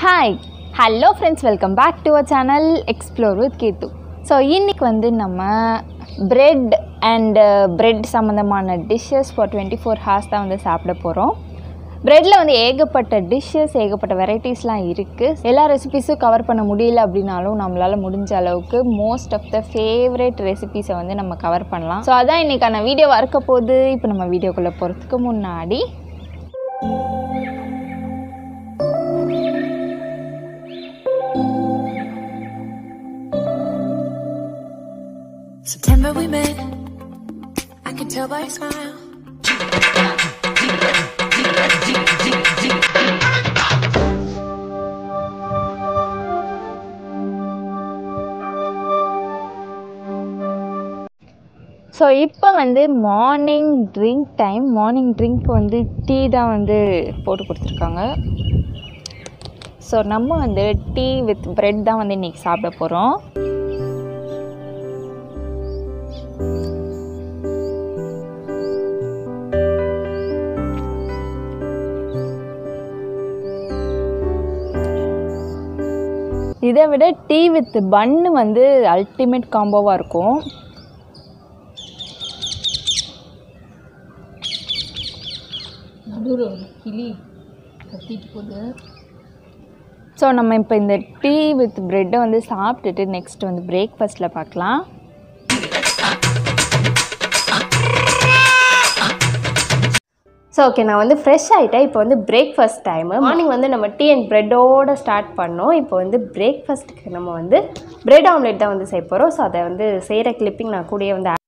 Hi, hello friends, welcome back to our channel Explore with Ketu. So இன்னைக்கு வந்து நம்ம bread and bread சம்பந்தமான dishes for 24 hours தான் வந்து சாப்பிட போறோம். breadல வந்து ஏகப்பட்ட dishes, ஏகப்பட்ட varieties-லாம் இருக்கு. எல்லா ரெசிபீஸும் கவர் பண்ண முடியல அப்படினாலும் நம்மளால முடிஞ்ச அளவுக்கு most of the favorite recipes-ஐ வந்து நம்ம கவர் பண்ணலாம். ஸோ அதான் இன்னைக்கான வீடியோவா இருக்க போகுது. இப்போ நம்ம வீடியோக்குள்ள போறதுக்கு முன்னாடி September we met, I could tell by your smile. So இப்போ வந்து morning drink time. Morning drink வந்து டீ தான் வந்து போட்டு கொடுத்துருக்காங்க. ஸோ நம்ம வந்து டீ வித் பிரெட் தான் வந்து இன்றைக்கி சாப்பிட போகிறோம். இதை விட டீ வித் பன்னு வந்து அல்டிமேட் காம்போவாக இருக்கும். ஸோ நம்ம இப்போ இந்த டீ வித் ப்ரெட்டை வந்து சாப்பிட்டுட்டு நெக்ஸ்ட் வந்து பிரேக்ஃபாஸ்ட்டில் பார்க்கலாம். ஸோ ஓகே, நான் வந்து ஃப்ரெஷ் ஆகிட்டேன். இப்போ வந்து பிரேக்ஃபாஸ்ட் டைமு. மார்னிங் வந்து நம்ம டீ அண்ட் ப்ரெட்டோடு ஸ்டார்ட் பண்ணோம். இப்போ வந்து பிரேக்ஃபாஸ்ட்டுக்கு நம்ம வந்து ப்ரெட் ஆம்லேட் தான் வந்து செய்ய போகிறோம். ஸோ அதை வந்து செய்கிற கிளிப்பிங் நான் கூடயே வந்து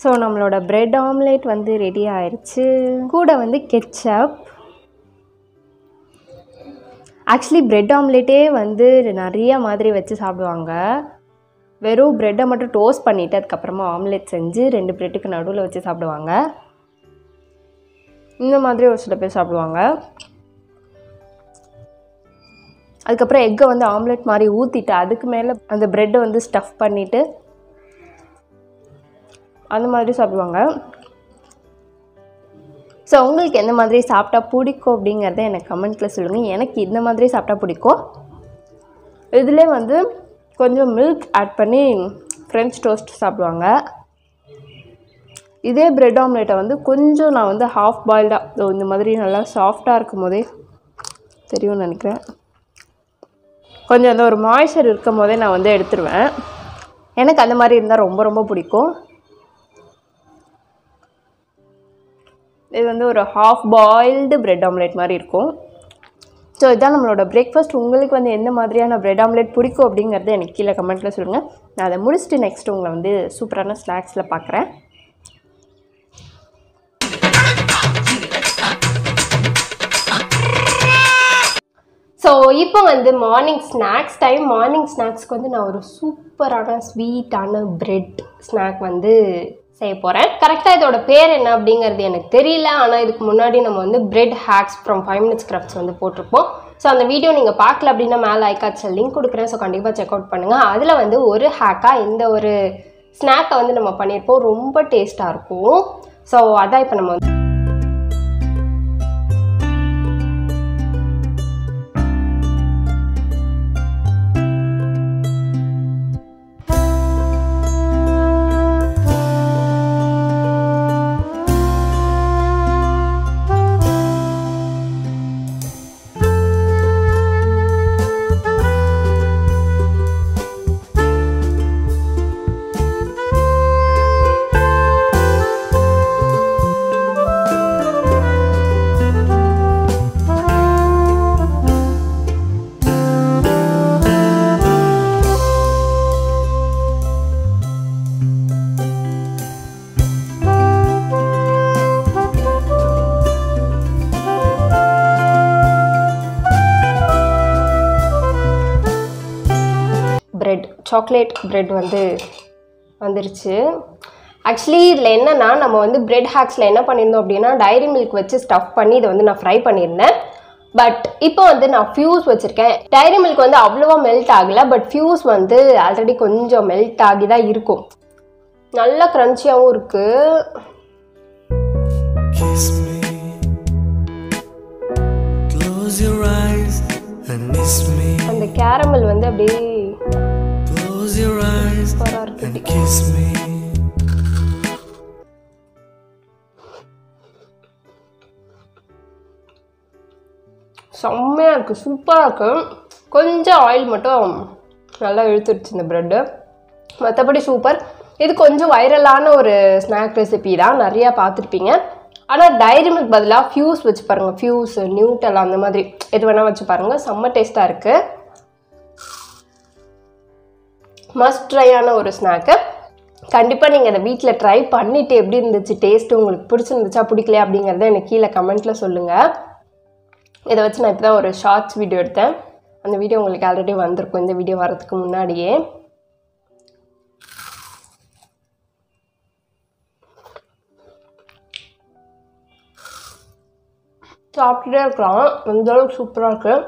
ஸோ நம்மளோட ப்ரெட் ஆம்லேட் வந்து ரெடி ஆயிடுச்சு. கூட வந்து கெச்சப். ஆக்சுவலி ப்ரெட் ஆம்லேட்டே வந்து நிறைய மாதிரி வச்சு சாப்பிடுவாங்க. வெறும் ப்ரெட்டை மட்டும் டோஸ்ட் பண்ணிவிட்டு அதுக்கப்புறமா ஆம்லேட் செஞ்சு 2 ப்ரெட்டுக்கு நடுவில் வச்சு சாப்பிடுவாங்க. இந்த மாதிரி ஒரு சில பேர் சாப்பிடுவாங்க. அதுக்கப்புறம் எக்கை வந்து ஆம்லேட் மாதிரி ஊற்றிட்டு அதுக்கு மேலே அந்த ப்ரெட்டை வந்து ஸ்டஃப் பண்ணிவிட்டு அந்த மாதிரி சாப்பிடுவாங்க. ஸோ உங்களுக்கு எந்த மாதிரி சாப்பிட்டா பிடிக்கும் அப்படிங்கிறத எனக்கு கமெண்ட்டில் சொல்லுங்கள். எனக்கு இந்த மாதிரி சாப்பிட்டா பிடிக்கும். இதிலே வந்து கொஞ்சம் மில்க் ஆட் பண்ணி ஃப்ரெஞ்ச் டோஸ்ட் சாப்பிடுவாங்க. இதே ப்ரெட் ஆம்லேட்டை வந்து கொஞ்சம் நான் வந்து ஹாஃப் பாயில்டாக இந்த மாதிரி நல்லா சாஃப்டாக இருக்கும் போதே தெரியும்னு நினைக்கிறேன். கொஞ்சம் அந்த ஒரு மாய்ஸ்சர் இருக்கும் போதே நான் வந்து எடுத்துருவேன். எனக்கு அந்த மாதிரி இருந்தால் ரொம்ப ரொம்ப பிடிக்கும். இது வந்து ஒரு ஹாஃப் பாயில்டு ப்ரெட் ஆம்லேட் மாதிரி இருக்கும். ஸோ இதுதான் நம்மளோட பிரேக்ஃபாஸ்ட். உங்களுக்கு வந்து எந்த மாதிரியான ப்ரெட் ஆம்லேட் பிடிக்கும் அப்படிங்கிறத எனக்கு கீழே கமெண்ட்டில் சொல்லுங்கள். நான் அதை முடிச்சுட்டு நெக்ஸ்ட் உங்களை வந்து சூப்பரான ஸ்நாக்ஸில் பார்க்குறேன். ஸோ இப்போ வந்து மார்னிங் ஸ்நாக்ஸ் டைம். மார்னிங் ஸ்நாக்ஸ்க்கு வந்து நான் ஒரு சூப்பரான ஸ்வீட்டான ப்ரெட் ஸ்நாக் வந்து செய்ய போகிறேன். கரெக்டாக இதோட பேர் என்ன அப்படிங்கிறது எனக்கு தெரியல. ஆனால் இதுக்கு முன்னாடி நம்ம வந்து bread hacks from 5 minutes crafts வந்து போட்டிருப்போம். ஸோ அந்த வீடியோ நீங்கள் பார்க்கல அப்படின்னா மேலே ஐகாட்ஸில் லிங்க் கொடுக்குறேன். ஸோ கண்டிப்பாக செக் அவுட் பண்ணுங்கள். அதில் வந்து ஒரு ஹேக்காக இந்த ஒரு ஸ்நாக்கை வந்து நம்ம பண்ணியிருப்போம். ரொம்ப டேஸ்ட்டாக இருக்கும். ஸோ அதான் இப்போ நம்ம வந்து பிரெட், சாக்லேட் பிரெட் வந்து வந்துருச்சு. ஆக்சுவலி இதில் என்னென்னா நம்ம வந்து பிரெட் ஹேக்ஸில் என்ன பண்ணியிருந்தோம் அப்படின்னா டைரி மில்க் வச்சு ஸ்டஃப் பண்ணி இதை வந்து நான் ஃப்ரை பண்ணியிருந்தேன். பட் இப்போ வந்து நான் ஃபியூஸ் வச்சுருக்கேன். டைரி மில்க் வந்து அவ்வளோவா மெல்ட் ஆகலை, பட் ஃபியூஸ் வந்து ஆல்ரெடி கொஞ்சம் மெல்ட் ஆகி தான் இருக்கும். நல்லா க்ரன்ச்சியாகவும் இருக்குது. அந்த கேரமல் வந்து அப்படியே சூப்பராக இருக்குது. செம்மையாக இருக்குது, சூப்பராக இருக்குது. கொஞ்சம் ஆயில் மட்டும் நல்லா இழுத்துடுச்சு இந்த ப்ரெட்டு. மற்றபடி சூப்பர். இது கொஞ்சம் வைரலான ஒரு ஸ்நாக் ரெசிபி தான், நிறையா பார்த்துருப்பீங்க. ஆனால் டைரி மில்க் பதிலாக ஃபியூஸ் வச்சு பாருங்கள். ஃபியூஸ், நியூட்டல் அந்த மாதிரி எது வேணால் வச்சு பாருங்கள். செம்ம டேஸ்ட்டாக இருக்குது. மஸ்ட் ட்ரையான ஒரு ஸ்நாக்கு. கண்டிப்பாக நீங்கள் அதை வீட்டில் ட்ரை பண்ணிவிட்டு எப்படி இருந்துச்சு, டேஸ்ட்டு உங்களுக்கு பிடிச்சிருந்துச்சா பிடிக்கலையா அப்படிங்கிறத எனக்கு கீழே கமெண்ட்டில் சொல்லுங்கள். இதை வச்சு நான் இப்போ தான் ஒரு ஷார்ட்ஸ் வீடியோ எடுத்தேன். அந்த வீடியோ உங்களுக்கு ஆல்ரெடி வந்திருக்கும் இந்த வீடியோ வரதுக்கு முன்னாடியே. சாப்பிட்டுட்டே இருக்கலாம், அந்த அளவுக்கு சூப்பராக இருக்குது.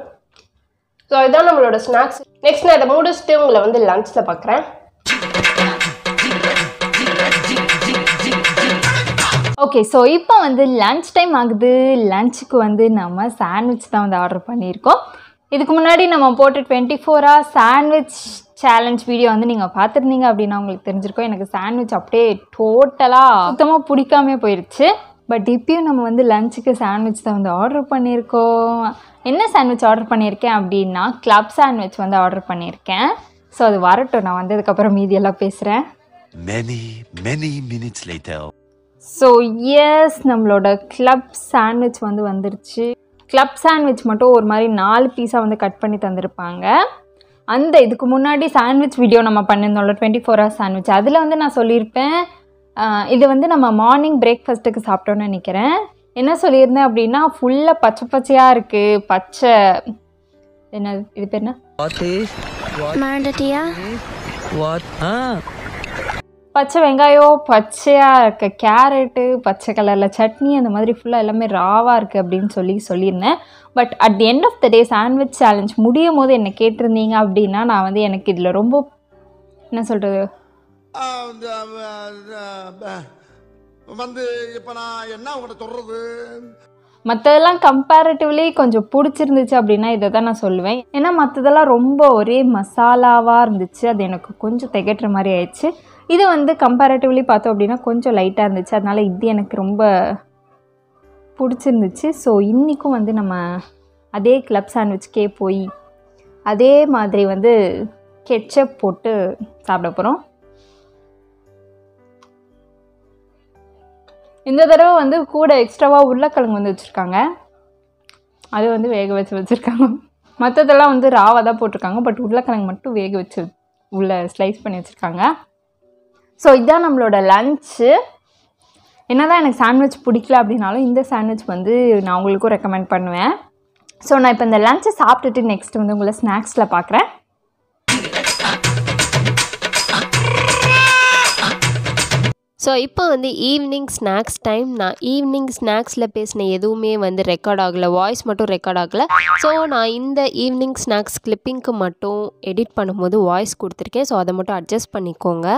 ஸோ இதுதான் நம்மளோட ஸ்நாக்ஸ். நெக்ஸ்ட் நான் இதை முடிச்சுட்டு உங்களை வந்து லஞ்சில் பார்க்குறேன். ஓகே, ஸோ இப்போ வந்து லன்ச் டைம் ஆகுது. லஞ்சுக்கு வந்து நம்ம சாண்ட்விச் தான் வந்து ஆர்டர் பண்ணியிருக்கோம். இதுக்கு முன்னாடி நம்ம போட்டு 24 hours சாண்ட்விச் சேலஞ்ச் வீடியோ வந்து நீங்கள் பார்த்துருந்தீங்க அப்படின்னா உங்களுக்கு தெரிஞ்சிருக்கோம். எனக்கு சாண்ட்விச் அப்படியே டோட்டலாக சுத்தமாக பிடிக்காமே போயிடுச்சு. பட் இப்பயும் நம்ம வந்து லஞ்சுக்கு சாண்ட்விச் தான் வந்து ஆர்டர் பண்ணியிருக்கோம். என்ன சாண்ட்விச் ஆர்டர் பண்ணியிருக்கேன் அப்படின்னா கிளப் சாண்ட்விச் வந்து ஆர்டர் பண்ணியிருக்கேன். ஸோ அது வரட்டும், நான் வந்து அதுக்கப்புறம் மீதியெல்லாம் பேசுகிறேன். many minutes later. So yes, நம்மளோட கிளப் சாண்ட்விச் வந்து வந்துருச்சு. கிளப் சாண்ட்விச் மட்டும் ஒரு மாதிரி 4 பீஸாக வந்து கட் பண்ணி தந்திருப்பாங்க. அந்த இதுக்கு முன்னாடி சாண்ட்விச் வீடியோ நம்ம பண்ணியிருந்தோம்ல 24 hours சாண்ட்விச், அதில் வந்து நான் சொல்லியிருப்பேன் இது வந்து நம்ம மார்னிங் பிரேக்ஃபாஸ்ட்டுக்கு சாப்பிட்டோன்னு நினைக்கிறேன். என்ன சொல்லியிருந்தேன் அப்படின்னா ஃபுல்லாக பச்சை பச்சையாக இருக்குது. பச்சை என்ன இது பேர் என்ன, பச்சை வெங்காயம், பச்சையாக இருக்க கேரட்டு, பச்சை கலரில் சட்னி, அந்த மாதிரி ஃபுல்லாக எல்லாமே ராவாக இருக்குது அப்படின்னு சொல்லியிருந்தேன். But at the end of the day sandwich challenge முடியும் போது என்ன கேட்டிருந்தீங்க அப்படின்னா நான் வந்து எனக்கு இதில் ரொம்ப என்ன சொல்கிறது வந்து இப்போ நான் என்ன உங்கள்கிட்ட சொல்கிறது, மற்றதெல்லாம் கம்பேரிட்டிவ்லி கொஞ்சம் பிடிச்சிருந்துச்சு அப்படின்னா இதை தான் நான் சொல்லுவேன். ஏன்னா மற்றதெல்லாம் ரொம்ப ஒரே மசாலாவாக இருந்துச்சு, அது எனக்கு கொஞ்சம் திகட்டுற மாதிரி ஆயிடுச்சு. இது வந்து கம்பேரிட்டிவ்லி பார்த்தோம் அப்படின்னா கொஞ்சம் லைட்டாக இருந்துச்சு, அதனால் இது எனக்கு ரொம்ப பிடிச்சிருந்துச்சு. ஸோ இன்றைக்கும் வந்து நம்ம அதே கிளப் சாண்ட்விச்கே போய் அதே மாதிரி வந்து கெட்சப் போட்டு சாப்பிட போகிறோம். இந்த தடவை வந்து கூட எக்ஸ்ட்ராவாக உருளைக்கிழங்கு வந்து வச்சுருக்காங்க, அது வந்து வேக வச்சுருக்காங்க. மற்றதெல்லாம் வந்து ராவாக தான் போட்டிருக்காங்க, பட் உருளைக்கிழங்கு மட்டும் வேக வச்சு உள்ள ஸ்லைஸ் பண்ணி வச்சுருக்காங்க. ஸோ இதுதான் நம்மளோட லன்ச்சு. என்ன தான் எனக்கு சாண்ட்விச் பிடிக்கல அப்படின்னாலும் இந்த சாண்ட்விச் வந்து நான் உங்களுக்கும் ரெக்கமெண்ட் பண்ணுவேன். ஸோ நான் இப்போ இந்த லன்ச்சை சாப்பிட்டுட்டு நெக்ஸ்ட் வந்து உங்களை ஸ்நாக்ஸில் பார்க்குறேன். ஸோ இப்போ வந்து ஈவினிங் ஸ்நாக்ஸ் டைம். நான் ஈவினிங் ஸ்நாக்ஸில் பேசின எதுவுமே வந்து ரெக்கார்ட் ஆகலை, வாய்ஸ் மட்டும் ரெக்கார்ட் ஆகலை. ஸோ நான் இந்த ஈவினிங் ஸ்நாக்ஸ் கிளிப்பிங்க்கு மட்டும் எடிட் பண்ணும்போது வாய்ஸ் கொடுத்துருக்கேன். ஸோ அதை மட்டும் அட்ஜஸ்ட் பண்ணிக்கோங்க.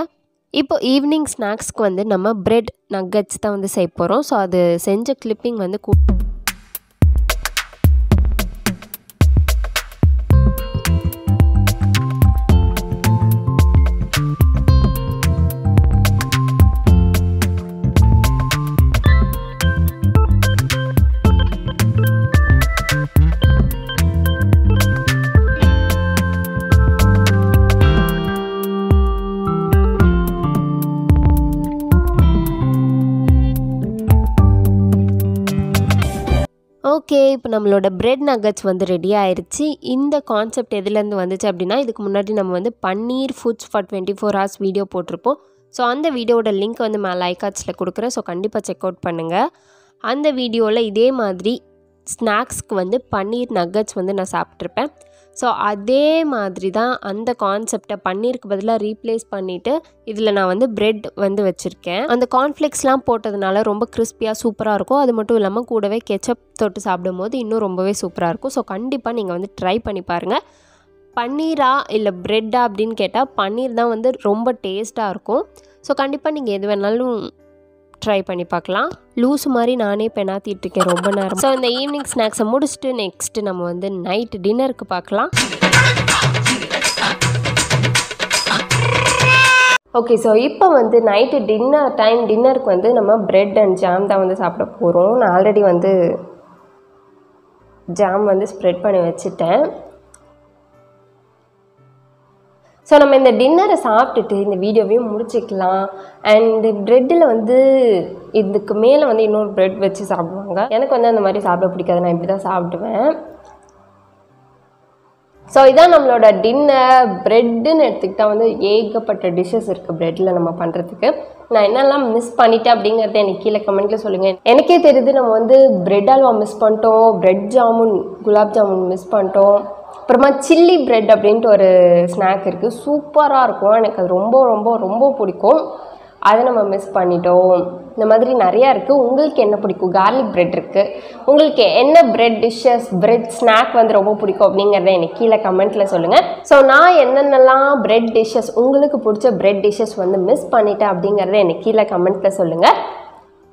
இப்போ ஈவினிங் ஸ்நாக்ஸ்க்கு வந்து நம்ம பிரெட் நக்கட்ஸ் தான் வந்து செய்ய போகிறோம். ஸோ அது செஞ்ச கிளிப்பிங் வந்து ஓகே. இப்போ நம்மளோட பிரெட் நக்கட்ஸ் வந்து ரெடி ஆயிடுச்சு. இந்த கான்செப்ட் எதுலேருந்து வந்துச்சு அப்படின்னா இதுக்கு முன்னாடி நம்ம வந்து பன்னீர் ஃபுட்ஸ் ஃபார் 24 hours வீடியோ போட்டிருப்போம். ஸோ அந்த வீடியோட லிங்க் வந்து மேலே ஐகார்ட்ஸில் கொடுக்குறேன். ஸோ கண்டிப்பாக செக் அவுட் பண்ணுங்கள். அந்த வீடியோவில் இதே மாதிரி ஸ்நாக்ஸ்க்கு வந்து பன்னீர் நக்கட்ஸ் வந்து நான் சாப்பிட்ருப்பேன். ஸோ அதே மாதிரி தான் அந்த கான்செப்டை பன்னீருக்கு பதிலாக ரீப்ளேஸ் பண்ணிவிட்டு இதில் நான் வந்து பிரெட் வந்து வச்சுருக்கேன். அந்த கார்ன்ஃப்ளேக்ஸ்லாம் போட்டதுனால ரொம்ப கிறிஸ்பியாக சூப்பராக இருக்கும். அது மட்டும் இல்லாமல் கூடவே கெச்சப் தொட்டு சாப்பிடும் போது இன்னும் ரொம்பவே சூப்பராக இருக்கும். ஸோ கண்டிப்பாக நீங்கள் வந்து ட்ரை பண்ணி பாருங்கள். பன்னீரா இல்லை ப்ரெட்டா அப்படின்னு கேட்டால் பன்னீர் தான் வந்து ரொம்ப டேஸ்ட்டாக இருக்கும். ஸோ கண்டிப்பாக நீங்கள் எது வேணாலும் ட்ரை பண்ணி பார்க்கலாம். லூஸ் மாதிரி நானே பெனாத்திட்டுருக்கேன் ரொம்ப நேரம். ஸோ இந்த ஈவினிங் ஸ்நாக்ஸை முடிச்சுட்டு நெக்ஸ்ட்டு நம்ம வந்து நைட் டின்னருக்கு பார்க்கலாம். ஓகே, ஸோ இப்போ வந்து நைட்டு டின்னருக்கு வந்து நம்ம பிரெட் அண்ட் ஜாம் தான் வந்து சாப்பிட போகிறோம். நான் ஆல்ரெடி வந்து ஜாம் வந்து ஸ்ப்ரெட் பண்ணி வச்சுட்டேன். ஸோ நம்ம இந்த டின்னரை சாப்பிட்டுட்டு இந்த வீடியோவையும் முடிச்சிக்கலாம். அண்டு ப்ரெட்டில் வந்து இதுக்கு மேலே வந்து இன்னொரு ப்ரெட் வச்சு சாப்பிடுவாங்க. எனக்கு வந்து அந்த மாதிரி சாப்பிட பிடிக்காது, நான் இப்படி தான் சாப்பிடுவேன். ஸோ இதான் நம்மளோட டின்னர். ப்ரெட்டுன்னு எடுத்துக்கிட்டால் வந்து ஏகப்பட்ட டிஷ்ஷஸ் இருக்குது ப்ரெட்டில் நம்ம பண்ணுறதுக்கு. நான் என்னெல்லாம் மிஸ் பண்ணிட்டேன் அப்படிங்கிறத எனக்கு கீழே கமெண்ட்டில் சொல்லுங்கள். எனக்கே தெரியுது நம்ம வந்து ப்ரெட் அல்வா மிஸ் பண்ணிட்டோம், ப்ரெட் ஜாமுன் குலாப் ஜாமுன் மிஸ் பண்ணிட்டோம். அப்புறமா சில்லி ப்ரெட் அப்படின்ட்டு ஒரு ஸ்நாக் இருக்குது, சூப்பராக இருக்கும். எனக்கு அது ரொம்ப ரொம்ப ரொம்ப பிடிக்கும். அதை நம்ம மிஸ் பண்ணிட்டோம். இந்த மாதிரி நிறையா இருக்குது. உங்களுக்கு என்ன பிடிக்கும்? கார்லிக் ப்ரெட் இருக்குது. உங்களுக்கு என்ன ப்ரெட் டிஷ்ஷஸ் ப்ரெட் ஸ்நாக் வந்து ரொம்ப பிடிக்கும் அப்படிங்கிறத எனக்கு கீழே கமெண்ட்டில் சொல்லுங்கள். ஸோ நான் என்னென்னலாம் ப்ரெட் டிஷ்ஷஸ் உங்களுக்கு பிடிச்ச ப்ரெட் டிஷ்ஷஸ் வந்து மிஸ் பண்ணிட்டேன் அப்படிங்கிறத எனக்கு கீழே கமெண்ட்டில் சொல்லுங்கள்.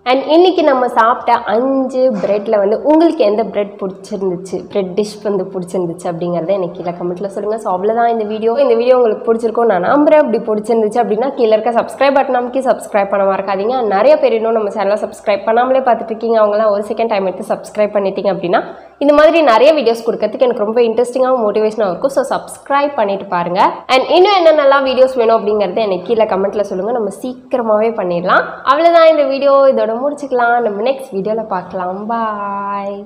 அண்ட் இன்றைக்கி நம்ம சாப்பிட்ட 5 ப்ரெட்டில் வந்து உங்களுக்கு எந்த ப்ரெட் பிடிச்சிருந்துச்சு, ப்ரெட் டிஷ் வந்து பிடிச்சிருந்துச்சு அப்படிங்கிறத எனக்கு கீழே கமெண்ட்டில் சொல்லுங்கள். ஸோ அவ்வளோதான் இந்த வீடியோ உங்களுக்கு பிடிச்சிருக்கும் நான் நம்புறேன். அப்படி பிடிச்சிருந்துச்சு அப்படின்னா கீழே இருக்க சப்ஸ்கிரைப் பட்டன் அமைக்கி சப்ஸ்கிரைப் பண்ண மறக்காதீங்க. நிறைய பேர் இன்னும் நம்ம சேனலை சப்ஸ்கிரைப் பண்ணாமலே பார்த்துட்டு இருக்கீங்க. அவங்களாம் ஒரு செகண்ட் டைம் எடுத்து சப்ஸ்கிரைப் பண்ணிட்டீங்க அப்படின்னா இந்த மாதிரி நிறைய வீடியோஸ் கொடுக்கறதுக்கு எனக்கு ரொம்ப இன்ட்ரெஸ்டிங்காகவும் மோட்டிவேஷனாக இருக்கும். ஸோ சப்ஸ்கிரைப் பண்ணிட்டு பாருங்கள். அண்ட் இன்னும் என்னென்னலாம் வீடியோஸ் வேணும் அப்படிங்கிறத எனக்கு கீழே கமெண்ட்டில் சொல்லுங்கள். நம்ம சீக்கிரமாகவே பண்ணிடலாம். அவ்வளோதான் இந்த வீடியோ, இதோட முடிச்சுக்கலாம். நம்ம நெக்ஸ்ட் வீடியோவில் பார்க்கலாம். பாய்.